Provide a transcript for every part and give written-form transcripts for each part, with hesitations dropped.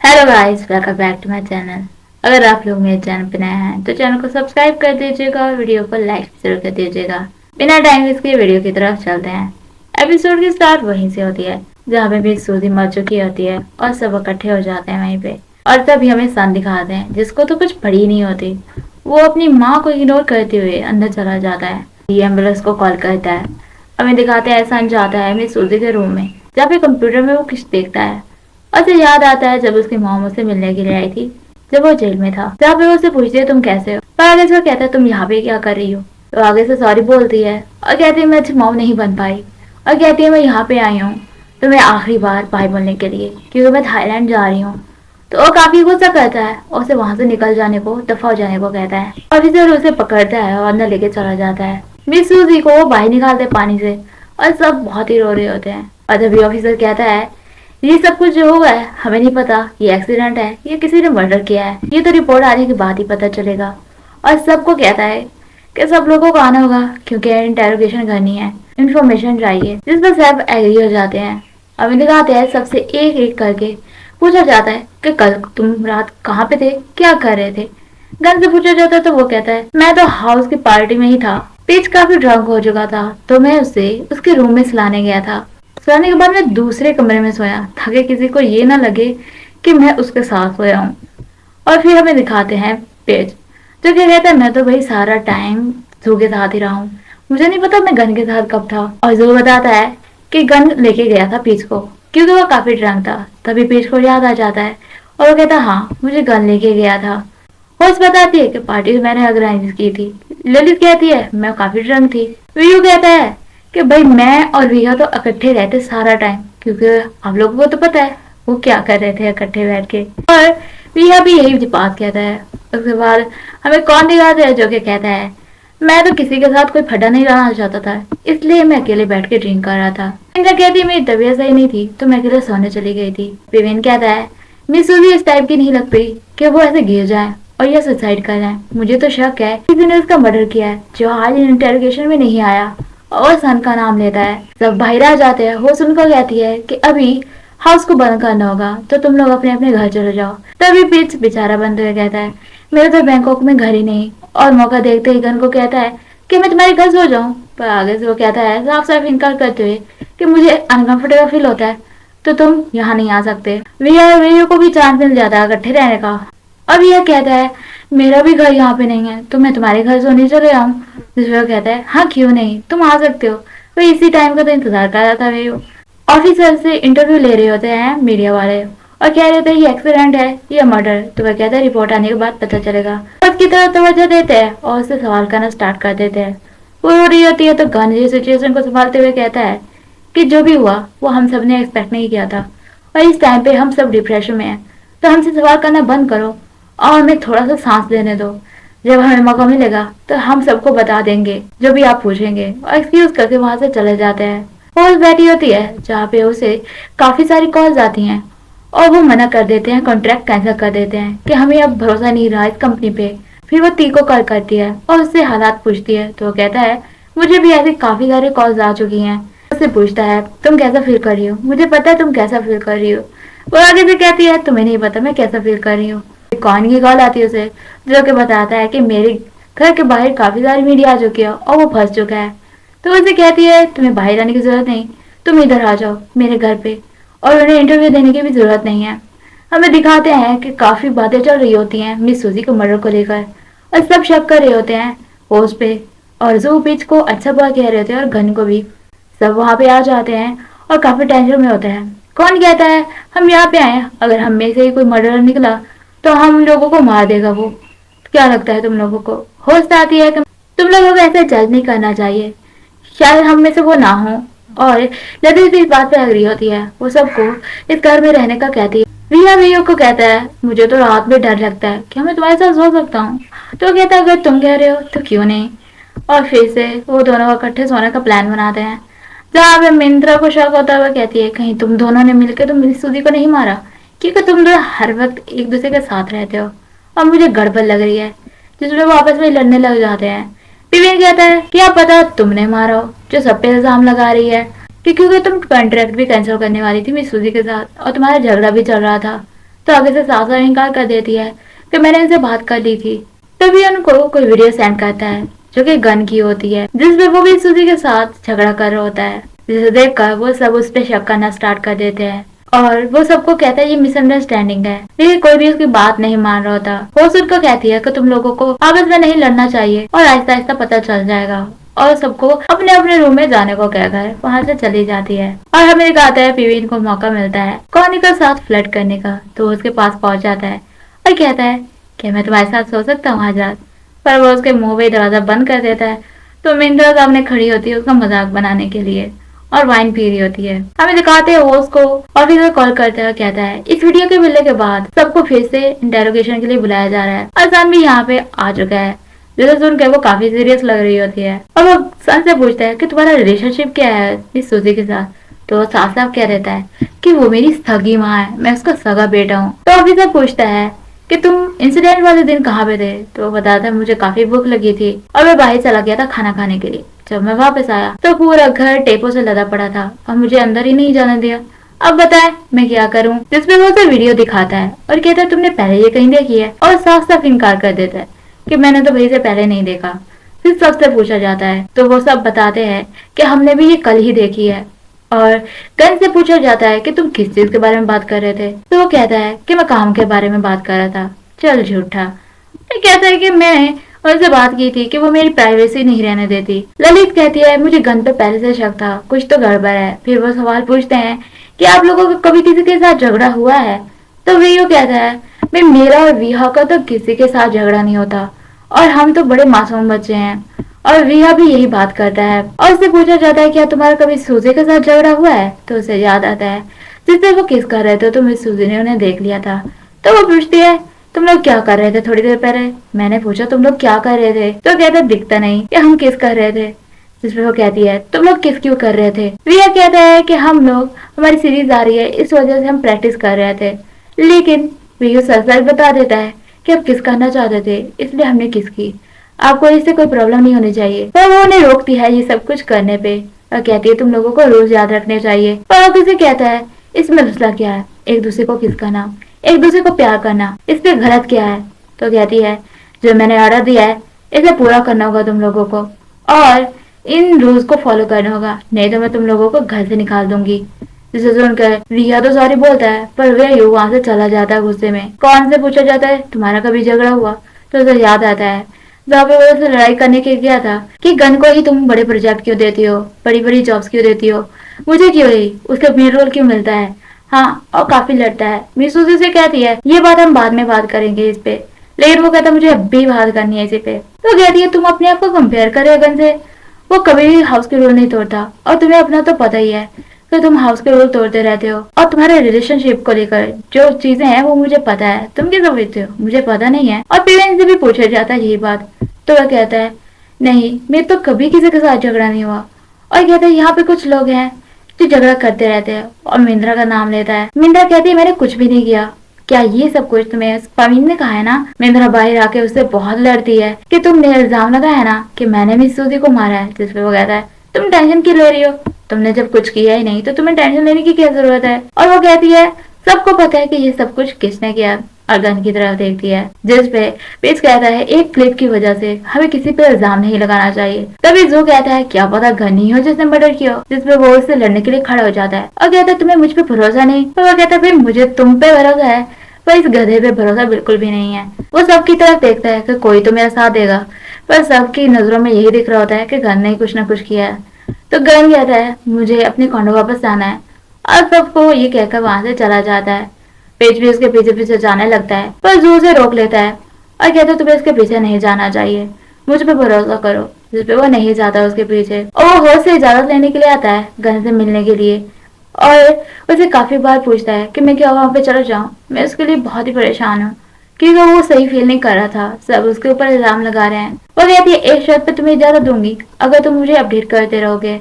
Hello guys, welcome back to my channel. अगर आप लोग मेरे चैनल पे नए हैं तो चैनल को सब्सक्राइब कर दीजिएगा और वीडियो को लाइक जरूर कर दीजिएगा। बिना टाइम वेस्ट किए वीडियो की तरफ चलते हैं। एपिसोड की स्टार्ट वहीं से होती है जहाँ पे भी सूजी मर चुकी होती है और सब इकट्ठे हो जाते हैं वहीं पे। और तभी हमें सन दिखाते हैं जिसको तो कुछ पड़ी नहीं होती। वो अपनी माँ को इग्नोर करते हुए अंदर चला जाता है। ये एम्बुलेंस को कॉल करता है। हमें दिखाते हैं सन जाता है मिस सूजी के रूम में जहाँ पे कंप्यूटर में वो कुछ देखता है। और उसे याद आता है जब उसकी मॉम उससे मिलने के लिए आई थी जब वो जेल में था। जहाँ पे वो उससे पूछती है तुम कैसे हो, पर आगे से वो कहता है तुम यहाँ पे क्या कर रही हो। तो आगे से सॉरी बोलती है और कहती है मैं अच्छी मॉम नहीं बन पाई। और कहती है मैं यहाँ पे आई हूँ तो मैं आखिरी बार बाय बोलने के लिए क्योंकि मैं थाईलैंड जा रही हूँ। तो वो काफी गुस्सा करता है और उसे वहां से निकल जाने को दफा हो जाने को कहता है। ऑफिसर उसे पकड़ता है और अंदर लेके चला जाता है। मिस सूजी को वो बाहर निकालते हैं पानी से और सब बहुत ही रो रहे होते हैं। और तभी ऑफिसर कहता है ये सब कुछ जो हुआ है हमें नहीं पता, ये एक्सीडेंट है, ये किसी ने मर्डर किया है, ये तो रिपोर्ट आने के बाद ही पता चलेगा। और सबको कहता है कि सब लोगों को आना होगा क्योंकि इंटेरोगेशन करनी है, इंफॉर्मेशन चाहिए, जिस पर सब एग्री हो जाते हैं। अब दिखाते हैं सबसे एक एक करके पूछा जाता है कि कल तुम रात कहाँ पे थे, क्या कर रहे थे। गन से पूछा जाता है तो वो कहता है मैं तो हाउस की पार्टी में ही था। पेज काफी ड्रंक हो चुका था तो मैं उसे उसके रूम में सुलाने गया था। सोने के बाद मैं दूसरे कमरे में सोया ताकि किसी को ये ना लगे कि मैं उसके साथ सोया हूँ। और फिर हमें दिखाते हैं पेज जो क्या कहता है मैं तो भाई सारा टाइम जू के साथ ही रहा हूँ, मुझे नहीं पता मैं गन के साथ कब था। और जू बताता है कि गन लेके गया था पीच को क्योंकि वो काफी ड्रंक था। तभी पीच को याद आ जाता है और वो कहता है हाँ मुझे गन लेके गया था। होस्ट बताती है कि पार्टी मैंने ऑर्गेनाइज की थी। ललित कहती है मैं काफी ड्रंक थी। वीयू कहता है कि भाई मैं और विया तो इकट्ठे रहते सारा टाइम क्योंकि आप लोगों को तो पता है वो क्या कर रहे थे इकट्ठे बैठ के। और विया भी यही बात कहता है। उसके बाद हमें कौन दिखाते हैं जो कि कहता है मैं तो किसी के साथ कोई फटा नहीं रहना चाहता था इसलिए मैं अकेले बैठ के ड्रिंक कर रहा था। इंद्रा कहती है मेरी तबीयत सही नहीं थी तो मैं अकेले सोने चली गई थी। विवेन कहता है मिस सूजी इस टाइप की नहीं लगती कि वो ऐसे गिर जाए और यह सुसाइड कर जाए। मुझे तो शक है किसी ने उसका मर्डर किया है जो आज इंटेरोगेशन में नहीं आया। और सन का नाम लेता है। सब बाहर आ जाते हैं। वो सुनकर कहती है कि अभी हाउस को बंद करना होगा तो तुम लोग अपने अपने घर चले जाओ। तभी पिच बेचारा बंद हुए कहता है मेरे तो बैंकॉक में घर ही नहीं। और मौका देखते ही गन को कहता है कि मैं तुम्हारे घर सो जाऊं। पर आगे से वो कहता है साफ साफ इनकार करते हुए कि मुझे अनकंफर्टेबल फील होता है तो तुम यहाँ नहीं आ सकते। वीरू को भी चांस मिल जाता है इकट्ठे रहने का। अब यह कहता है मेरा भी घर यहाँ पे नहीं है तो मैं तुम्हारे घर सोने चले आऊँ। जिसमें वो कहता है हाँ क्यों नहीं, तुम आ सकते हो। वो इसी टाइम का तो इंतजार कर रहा था। वे ऑफिसर से इंटरव्यू ले रहे होते हैं मीडिया वाले और कह रहे थे ये एक्सीडेंट है या मर्डर। तो वह कहता है रिपोर्ट आने के बाद पता चलेगा। उसकी तरफ तवज्जो देते हैं और उससे सवाल करना स्टार्ट कर देते हैं। वो रो रही होती है तो गांधी सिचुएशन को संभालते हुए कहता है कि जो भी हुआ वो हम सब ने एक्सपेक्ट नहीं किया था और इस टाइम पे हम सब डिप्रेशन में हैं तो हमसे सवाल करना बंद करो और हमें थोड़ा सा सांस लेने दो। जब हमें मौका मिलेगा तो हम सबको बता देंगे जो भी आप पूछेंगे। और एक्सक्यूज करके वहां से चले जाते हैं। होस्ट बैठी होती है जहाँ पे उसे काफी सारी कॉल्स आती हैं और वो मना कर देते हैं, कॉन्ट्रैक्ट कैंसिल कर देते हैं कि हमें अब भरोसा नहीं रहा इस कंपनी पे। फिर वो ती को कॉल करती है और उससे हालात पूछती है तो वो कहता है मुझे भी ऐसी काफी सारी कॉल्स आ चुकी हैं। उससे पूछता है तुम कैसा फील कर रही हो, मुझे पता है तुम कैसा फील कर रही हो। वो आगे से कहती है तुम्हें नहीं पता मैं कैसा फील कर रही हूँ। कौन की कॉल आती है उसे जो कि बताता है कि मेरे घर के बाहर काफी सारी मीडिया आ चुकी है और वो फंस चुका है। तो उसे कहती है तुम्हें बाहर आने की जरूरत नहीं, तुम इधर आ जाओ मेरे घर पे और उन्हें इंटरव्यू देने की भी जरूरत नहीं है। हमें दिखाते हैं कि काफी बातें चल रही होती हैं मिस सूजी को मर्डर को लेकर और सब शक कर रहे होते हैं पोस्ट पे और जू बीच को अच्छा बुरा कह रहे होते हैं और गन को भी। सब वहां पे आ जाते हैं और काफी टेंशन में होते हैं। कौन कहता है हम यहाँ पे आए, अगर हम में से ही कोई मर्डर निकला तो हम लोगों को मार देगा वो। क्या लगता है तुम लोगों को। होस्ट आती है कि तुम लोगों को ऐसे जज नहीं करना चाहिए, शायद हम में से वो ना हो। और ललित भी इस बात पे एग्री होती है। वो सबको इस घर में रहने का कहती है। रिया वीयू को कहता है मुझे तो रात में डर लगता है कि मैं तुम्हारे साथ सो सकता हूँ। तो कहता है अगर तुम कह रहे हो तो क्यों नहीं। और फिर से वो दोनों इकट्ठे सोने का प्लान बनाते हैं। जहाँ पे मिंत्रा को शक होता है वो कहती है कहीं तुम दोनों ने मिलकर तुम मिस सूजी को नहीं मारा क्योंकि तुम दोनों हर वक्त एक दूसरे के साथ रहते हो और मुझे गड़बड़ लग रही है। जिसमें वो आपस में लड़ने लग जाते हैं। विवेक कहता है क्या पता तुमने मारा हो जो सब पे इल्जाम लगा रही है कि क्योंकि तुम कॉन्ट्रैक्ट भी कैंसिल करने वाली थी मिस सूजी के साथ और तुम्हारा झगड़ा भी चल रहा था तो आगे से साफ साफ इनकार कर देती है कि मैंने इनसे बात कर ली थी। तभी उनको कोई वीडियो सेंड करता है जो कि गन की होती है, जिसपे वो भी सूजी के साथ झगड़ा कर रहा होता है, जिसे देखकर वो सब उस पर शक करना स्टार्ट कर देते हैं और वो सबको कहता है ये मिसअंडरस्टैंडिंग है, लेकिन कोई भी उसकी बात नहीं मान रहा होता। वो उनको कहती है कि तुम लोगों को आपस में नहीं लड़ना चाहिए और आहिस्ता आहिस्ता पता चल जाएगा, और सबको अपने अपने रूम में जाने को कहकर वहाँ से चली जाती है। और हमें दिखाता है पीवीन को मौका मिलता है कॉनी के साथ फ्लर्ट करने का, तो उसके पास पहुंच जाता है और कहता है कि मैं तुम्हारे साथ सो सकता हूँ आजाद, पर वो उसके मुंह पे दरवाजा बंद कर देता है। तो मिंद्रा सामने खड़ी होती है उसका मजाक बनाने के लिए और वाइन पी रही होती है। हमें दिखाते हैं वो उसको ऑफिसर कॉल करते हुए कहता है इस वीडियो के मिलने के बाद सबको फिर से इंटेरोगेशन के लिए बुलाया जा रहा है। अजान भी यहाँ पे आ चुका है, जिसे सुनकर वो काफी सीरियस लग रही होती है और वो सन से पूछता है कि तुम्हारा रिलेशनशिप क्या है इस सूजी के साथ। तो वो साफ साफ कह देता है कि वो मेरी सगी माँ है, मैं उसका सगा बेटा हूँ। तो ऑफिसर पूछता है कि तुम इंसिडेंट वाले दिन कहाँ पे थे। तो वो बताता है मुझे काफी भूख लगी थी और मैं बाहर चला गया था खाना खाने के लिए। जब मैं वापस आया तो पूरा घर टेपों से लदा पड़ा था और मुझे अंदर ही नहीं जाने दिया। अब बताए मैं क्या करूं। जिसमें वो उसे वीडियो दिखाता है और कहता है तुमने पहले ये कहीं देखी है, और साफ साफ इनकार कर देता है कि मैंने तो भाई से पहले नहीं देखा। फिर सबसे पूछा जाता है तो वो सब बताते हैं कि हमने भी ये कल ही देखी है। और गन से पूछा जाता है कि तुम किस चीज के बारे में बात कर रहे थे। तो वो कहता है कि मैं काम के बारे में बात कर रहा था। चल झूठा। ये कहता है कि मैंने उनसे बात की थी कि वो मेरी प्राइवेसी नहीं रहने देती। ललित कहती है मुझे गन पे पहले से शक था, कुछ तो गड़बड़ है। फिर वो सवाल पूछते हैं कि आप लोगों का कभी किसी के साथ झगड़ा हुआ है। तो वीहो कहता है भाई मेरा और विहा का तो किसी के साथ झगड़ा नहीं होता और हम तो बड़े मासूम बच्चे हैं। और विहा भी यही बात करता है और उससे पूछा जाता है क्या तुम्हारा कभी सूजी के साथ झगड़ा हुआ है। तो उसे याद आता है जिससे वो किस कर रहे थे तो मिस सूजी ने उन्हें देख लिया था। तो वो पूछती है तुम लोग क्या कर रहे थे थोड़ी देर पहले। मैंने पूछा तुम लोग क्या कर रहे थे। तो कहता दिखता नहीं कि हम किस कर रहे थे। जिसमें वो कहती है तुम लोग किस क्यों कर रहे थे। रिया कहता है कि हम लोग हमारी सीरीज आ रही है इस वजह से हम प्रैक्टिस कर रहे थे। लेकिन रियो सच सच बता देता है कि अब किस करना चाहते थे इसलिए हमने किस की। आपको इससे कोई प्रॉब्लम नहीं होनी चाहिए। पर वो उन्हें रोकती है ये सब कुछ करने पे और कहती है तुम लोगों को रोज याद रखने चाहिए। पर वो किसे कहता है इसमें मसला क्या है, एक दूसरे को किस करना, एक दूसरे को प्यार करना, इस पे गलत क्या है। तो कहती है जो मैंने ऑर्डर दिया है इसे पूरा करना होगा तुम लोगों को और इन रूल्स को फॉलो करना होगा, नहीं तो मैं तुम लोगों को घर से निकाल दूंगी। जिसे सुनकर रिया तो सॉरी बोलता है पर वे वहां से चला जाता है गुस्से में। कौन से पूछा जाता है तुम्हारा कभी झगड़ा हुआ। तो उसे याद आता है जहाँ पे वो से लड़ाई करने के गया था कि गन को ही तुम बड़े प्रोजेक्ट क्यों देती हो, बड़ी बड़ी जॉब्स क्यों देती हो, मुझे क्यों नहीं, उसका मेन रोल क्यों मिलता है। हाँ और काफी लड़ता है। मिस सूजी से कहती है ये बात हम बाद में बात करेंगे इस पे, लेकिन वो कहता मुझे अब भी बात करनी है इसी पे। तो कहती है तुम अपने आप को कंपेयर करे गन से, वो कभी भी हाउस के रूल नहीं तोड़ता और तुम्हें अपना तो पता ही है कि तुम हाउस के रूल तोड़ते रहते हो। और तुम्हारे रिलेशनशिप को लेकर जो चीजें हैं वो मुझे पता है, तुम क्या समझते हो मुझे पता नहीं है। और पेरेंट्स से भी पूछा जाता है यही बात। तो वह कहता है नहीं मेरे तो कभी किसी के साथ झगड़ा नहीं हुआ। और कहता है यहाँ पे कुछ लोग हैं जो झगड़ा करते रहते हैं और मिंद्रा का नाम लेता है। मिंद्रा कहती है मैंने कुछ भी नहीं किया। क्या ये सब कुछ तुम्हें पवीन ने कहा है ना। मिंद्रा बाहर आके उससे बहुत लड़ती है कि तुमने इल्जाम लगाया ना कि मैंने मिस सूजी को मारा है। जिसपे वो कहता है तुम टेंशन क्यों ले रही हो, तुमने जब कुछ किया ही नहीं तो तुम्हें टेंशन लेने की क्या जरूरत है। और वो कहती है सबको पता है कि ये सब कुछ किसने किया। और गन की तरफ देखती है जिसपे पेज कहता है एक क्लिप की वजह से हमें किसी पे इल्जाम नहीं लगाना चाहिए। तभी जो कहता है क्या पता गन ही हो जिसने मर्डर किया हो। जिसपे वो उससे लड़ने के लिए खड़ा हो जाता है और कहता है तुम्हें मुझ पे भरोसा नहीं। और वो कहता है भाई मुझे तुम पे भरोसा है पर इस गधे पे भरोसा बिल्कुल भी नहीं है। वो सबकी तरफ देखता है कि कोई तो मेरा साथ देगा, पर सबकी नजरों में यही दिख रहा होता है कि गन ने कुछ न कुछ किया है। तो गन कहता है मुझे अपने कॉन्डो वापस जाना है और सबको ये कहकर वहां से चला जाता है। पेज भी उसके पीछे पीछे जाने लगता है पर जू से रोक लेता है और कहता है तुम्हें इसके पीछे नहीं जाना चाहिए, मुझ पे भरोसा करो। जिसपे वो नहीं जाता उसके पीछे और वो होश से इजाजत लेने के लिए आता है गन से मिलने के लिए और उसे काफी बार पूछता है कि मैं क्या वहां पे चला जाऊं। मैं उसके लिए बहुत ही परेशान हूँ क्योंकि वो सही फील नहीं कर रहा था, सब उसके ऊपर इल्जाम लगा रहे हैं। वो कहती है एक शर्त पे तुम्हें इजाजत दूंगी अगर तुम मुझे अपडेट करते रहोगे।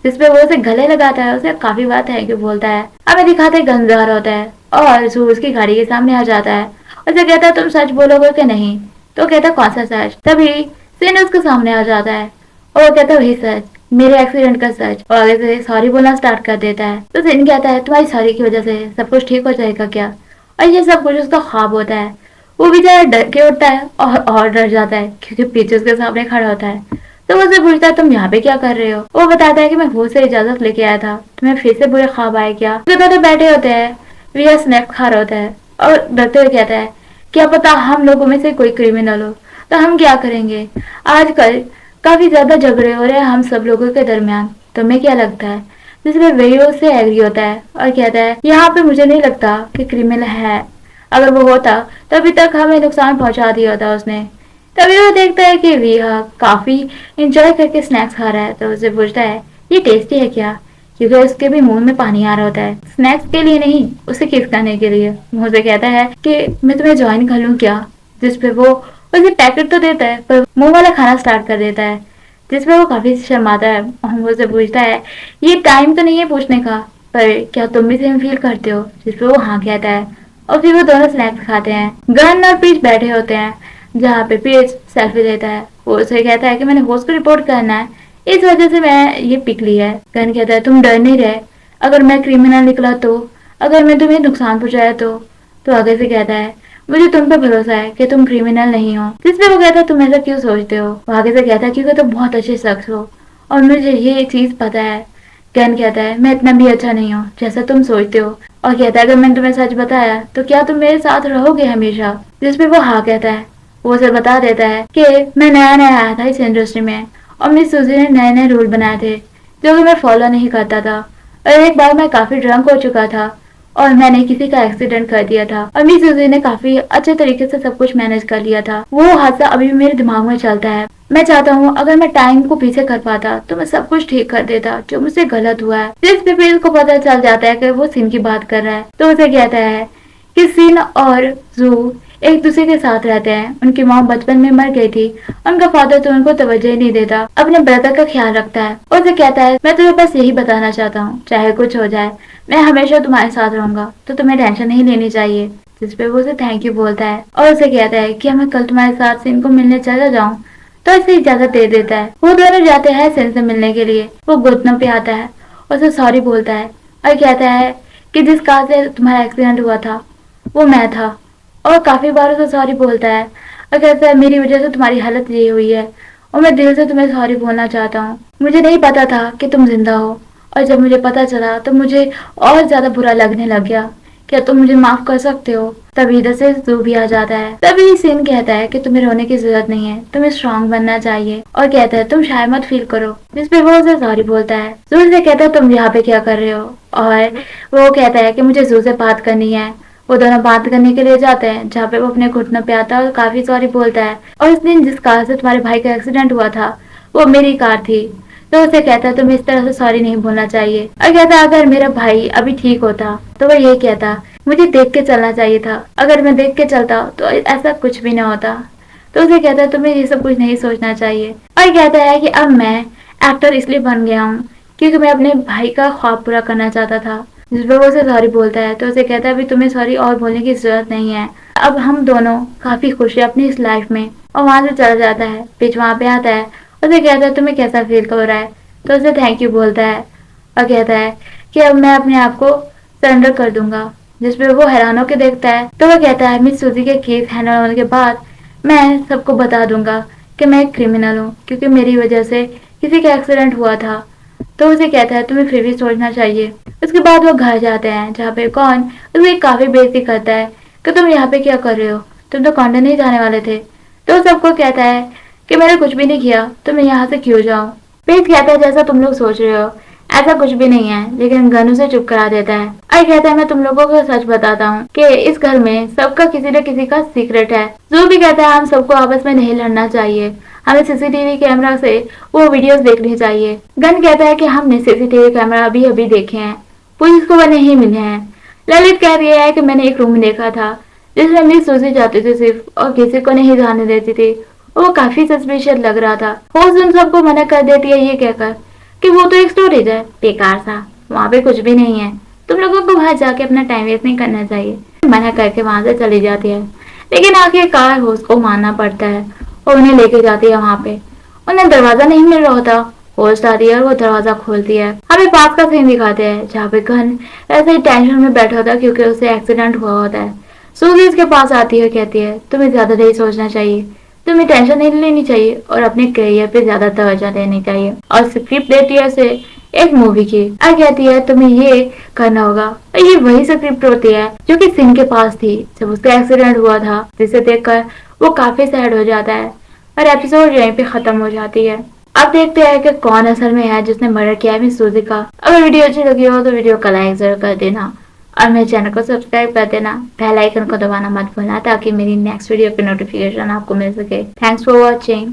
जिसपे वो उसे गले लगाता है, उसे काफी बात है कि बोलता है। हमें दिखाते गन जा रहा होता है और सू उसकी गाड़ी के सामने आ जाता है। उसे कहता है तुम सच बोलोगे कि नहीं। तो कहता कौन सा सच। तभी सिन उसके सामने आ जाता है और वो कहता वही सच, मेरे एक्सीडेंट का सच। और आगे से सॉरी बोलना स्टार्ट कर देता है। तो सिन कहता है तुम्हारी सॉरी की वजह से सब कुछ ठीक हो जाएगा क्या। और ये सब कुछ उसका ख्वाब होता है। वो बेचारा डर के उठता है और डर जाता है क्योंकि पीछे उसके सामने खड़ा होता है। तो वो उससे पूछता है तुम यहाँ पे क्या कर रहे हो। वो बताता है कि मैं वो से इजाजत लेके आया था, तुम्हें फिर से बुरे ख्वाब आए क्या। उसके दादा बैठे होते हैं, वह स्नैक्स खा रहा होता है और डरते हुए कहता है क्या पता हम लोगों में से कोई क्रिमिनल हो तो हम क्या करेंगे। आजकल काफी ज्यादा झगड़े हो रहे हैं हम सब लोगों के दरमियान, तुम्हें क्या लगता है। जिसमें वही उससे एग्री होता है और कहता है यहाँ पे मुझे नहीं लगता कि क्रिमिनल है, अगर वो होता तो अभी तक हमें नुकसान पहुंचा दिया होता उसने। तभी वो देखता है कि रिहा काफी इंजॉय करके स्नैक्स खा रहा है तो उसे पूछता है ये टेस्टी है क्या, क्योंकि उसके भी मुंह में पानी आ रहा होता है। स्नैक्स के लिए नहीं, उसे किस करने के लिए। मुंह से कहता है कि मैं तुम्हें ज्वाइन कर लूं क्या। जिसपे वो उसे पैकेट तो देता है पर मुंह वाला खाना स्टार्ट कर देता है, जिसपे वो काफी शर्माता है और मुझसे पूछता है ये टाइम तो नहीं है पूछने का, पर क्या तुम भी सेम फील करते हो। जिसपे वो हाँ कहता है और फिर वो दोनों स्नैक्स खाते हैं। गन और पीच बैठे होते हैं जहाँ पे पीच सेल्फी लेता है। वो उसे कहता है कि मैंने होस्ट को रिपोर्ट करना है, इस वजह से मैं ये पिक ली है। गन कहता है तुम डर नहीं रहे, अगर मैं क्रिमिनल निकला तो, अगर मैं तुम्हें नुकसान पहुंचाया तो आगे से कहता है मुझे तुम पे भरोसा है कि तुम क्रिमिनल नहीं हो। जिसपे वो कहता है तुम ऐसा क्यों सोचते हो। वो आगे से कहता है क्योंकि तुम बहुत अच्छे शख्स हो और मुझे ये चीज पता है। गन कहता है मैं इतना भी अच्छा नहीं हूँ जैसा तुम सोचते हो और कहता है अगर मैंने तुम्हें सच बताया तो क्या तुम मेरे साथ रहोगे हमेशा। जिसपे वो हाँ कहता है। वो उसे बता देता है कि मैं नया नया आया था इस इंडस्ट्री में और मिस सूजी ने नए नए रूल बनाए थे जो कि मैं फॉलो नहीं करता था। और एक बार मैं काफी ड्रंक हो चुका था और मैंने किसी का एक्सीडेंट कर दिया था और मिस सूजी ने काफी अच्छे तरीके से सब कुछ मैनेज कर लिया था। वो हादसा अभी भी मेरे दिमाग में चलता है। मैं चाहता हूँ अगर मैं टाइम को पीछे कर पाता तो मैं सब कुछ ठीक कर देता जो मुझसे गलत हुआ है। जिस पे फिर को पता चल जाता है कि वो सीन की बात कर रहा है तो उसे कहता है कि सीन और जू एक दूसरे के साथ रहते हैं। उनकी माँ बचपन में मर गई थी, उनका फादर तो उनको तवज्जो ही नहीं देता, अपने ब्रदर का ख्याल रखता है। और उसे कहता है मैं तुम्हें बस यही बताना चाहता हूँ चाहे कुछ हो जाए मैं हमेशा तुम्हारे साथ रहूंगा तो तुम्हें टेंशन नहीं लेनी चाहिए। जिसपे वो उसे थैंक यू बोलता है और उसे कहता है कि मैं कल तुम्हारे साथ सीन को मिलने चला जाऊँ तो इसे इजाजत दे देता है। वो दोनों जाते हैं सीन से मिलने के लिए। वो घुटनों पे आता है और उसे सॉरी बोलता है और कहता है कि जिस कार से तुम्हारा एक्सीडेंट हुआ था वो मैं था। और काफी बार उसे सॉरी बोलता है और कहता है मेरी वजह से तुम्हारी हालत ये हुई है और मैं दिल से तुम्हें सॉरी बोलना चाहता हूँ। मुझे नहीं पता था कि तुम जिंदा हो और जब मुझे पता चला तो मुझे और ज्यादा बुरा लगने लग गया। क्या तुम मुझे माफ कर सकते हो। तभी इधर से जू भी आ जाता है। तभी सीन कहता है कि तुम्हें रोने की जरूरत नहीं है, तुम्हें स्ट्रांग बनना चाहिए और कहता है तुम शायद मत फील करो। जिसपे वो उसे सॉरी बोलता है। जू से कहता है तुम यहाँ पे क्या कर रहे हो और वो कहता है कि मुझे जू से बात करनी है। वो दोनों बात करने के लिए जाते हैं जहाँ पे वो अपने घुटनों पे आता है और काफी सॉरी बोलता है और इस दिन जिस कार से तुम्हारे भाई का एक्सीडेंट हुआ था वो मेरी कार थी। तो उसे कहता है तुम्हें इस तरह से सॉरी नहीं बोलना चाहिए और कहता है अगर मेरा भाई अभी ठीक होता तो वो ये कहता मुझे देख के चलना चाहिए था, अगर मैं देख के चलता तो ऐसा कुछ भी ना होता। तो उसे कहता है तुम्हें ये सब कुछ नहीं सोचना चाहिए और कहता है कि अब मैं एक्टर इसलिए बन गया हूँ क्योंकि मैं अपने भाई का ख्वाब पूरा करना चाहता था। जिस पर वो उसे सॉरी बोलता है तो उसे कहता है अभी तुम्हें सॉरी और बोलने की जरूरत नहीं है, अब हम दोनों काफी खुश हैं अपनी इस लाइफ में। और वहां से चला जाता है। बीच वहां पे आता है, उसे कहता है तुम्हें कैसा फील हो रहा है तो उसे थैंक यू बोलता है और कहता है कि अब मैं अपने आप को सरेंडर कर दूंगा। जिसपे वो हैरान होकर देखता है तो वो कहता है मिस सूजी के केस हैंडल होने के बाद मैं सबको बता दूंगा कि मैं एक क्रिमिनल हूँ क्योंकि मेरी वजह से किसी का एक्सीडेंट हुआ था। तो उसे कहता है तुम्हें फिर भी सोचना चाहिए। उसके बाद वो घर जाते हैं जहाँ पे कौन उसे काफी बेइज्जती करता है कि तुम यहाँ पे क्या कर रहे हो, तुम तो कॉन्डन नहीं जाने वाले थे। तो सबको कहता है कि मैंने कुछ भी नहीं किया तो मैं यहाँ से क्यों जाऊँ। पेज कहता है जैसा तुम लोग सोच रहे हो ऐसा कुछ भी नहीं है, लेकिन गन उसे चुप करा देता है और कहता है मैं तुम लोगों को सच बताता हूँ कि इस घर में सबका किसी न किसी का सीक्रेट है। जो भी कहता है हम सबको आपस में नहीं लड़ना चाहिए, हमें सीसीटीवी कैमरा से वो वीडियोस देखनी चाहिए। गन कहता है कि हमने सीसीटीवी कैमरा अभी अभी देखे हैं, पुलिस को वो नहीं मिले हैं। ललित कह रही है कि मैंने एक रूम देखा था जिसमें मिस सूजी जाती थी सिर्फ और किसी को नहीं जाने देती थी। वो काफी सस्पिशियस लग रहा था। होस्ट उन सबको मना कर देती है ये कहकर कि वो तो एक स्टोरेज है बेकार सा, वहाँ पे कुछ भी नहीं है, तुम लोगों को वहां जाके अपना टाइम वेस्ट नहीं करना चाहिए। मना करके वहां से चली जाती है, लेकिन आखिरकार होस्ट को मानना पड़ता है और उन्हें लेके जाती है वहां पे। उन्हें दरवाजा नहीं मिल रहा होता, होस्ट आती है और वो दरवाजा खोलती है। हमें पास का सीन दिखाते हैं जहाँ पे गन ऐसे ही टेंशन में बैठा होता है क्योंकि उसे एक्सीडेंट हुआ होता है। सूजी उसके पास आती है, कहती है तुम्हें ज्यादा नहीं सोचना चाहिए, तुम्हें टेंशन नहीं लेनी चाहिए और अपने करियर पे ज्यादा तवज्जो देनी चाहिए। और स्क्रिप्ट देती है उसे एक मूवी की और कहती है तुम्हें ये करना होगा। और ये वही स्क्रिप्ट होती है जो कि सिंह के पास थी जब उसका एक्सीडेंट हुआ था, जिसे देखकर वो काफी सैड हो जाता है और एपिसोड यहीं पे खत्म हो जाती है। अब देखते हैं कि कौन असल में है जिसने मर्डर किया है मिस सूजी का। अगर वीडियो अच्छी लगी हो तो वीडियो को लाइक जरूर कर देना और मेरे चैनल को सब्सक्राइब कर देना। बेल आइकन को दबाना मत भूलना ताकि मेरी नेक्स्ट वीडियो की नोटिफिकेशन आपको मिल सके। Thanks for watching.